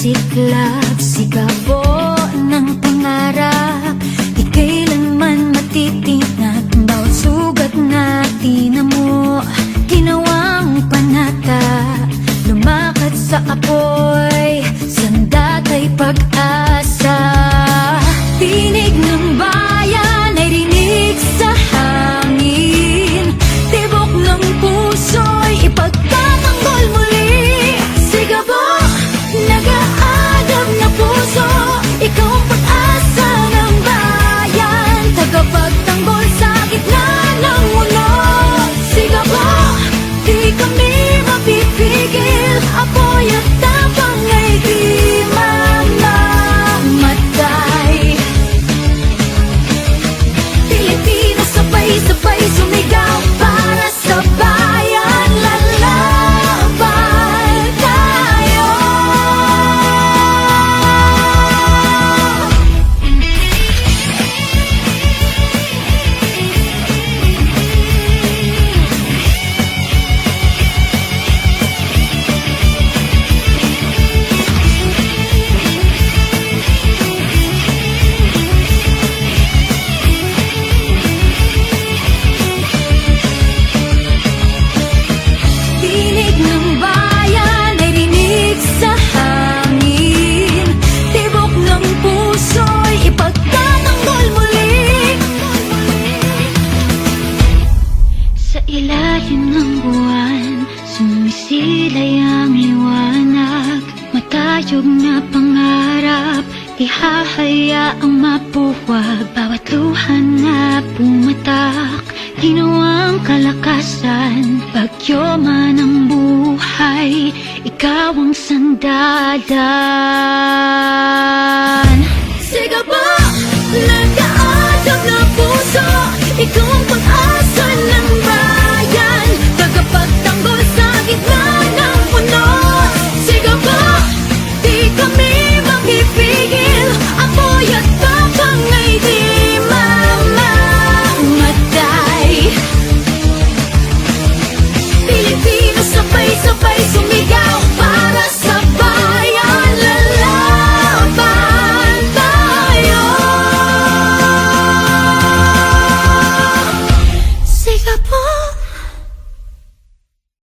Siklab, sigabo ng pangarap, di kailanman matitinag. Bawat sugat na tinamo, ginawang panata. Lumakad sa apoy, sandat ay pag-asa. Tinig ng bayan ay rinig sa hangin, tibok ng puso'y ipagtatanggol muli. Sigabo, nag-aadam na puso, ikaw ang pag-asa ng bayan, tagapagtanggol sa gitna ng mundo. Sigabo, di kami mapipigil, apoy at tapang ay di mamamatay. Pilipinas sabay-sabay sumigaw para sa bayan, lalaban tayo. Tinig ng bayan ay rinig sa hangin, tibok ng puso'y ipagtatanggol muli. Sa ilalim ng buwan, sumisilay ang liwanag. Matayog na pangarap, ihahayaang mapuwag. Bawat luha na pumatak, ginawang kalakasan. Bagyo man ang buhay, ikaw ang sandalan. Sigabo,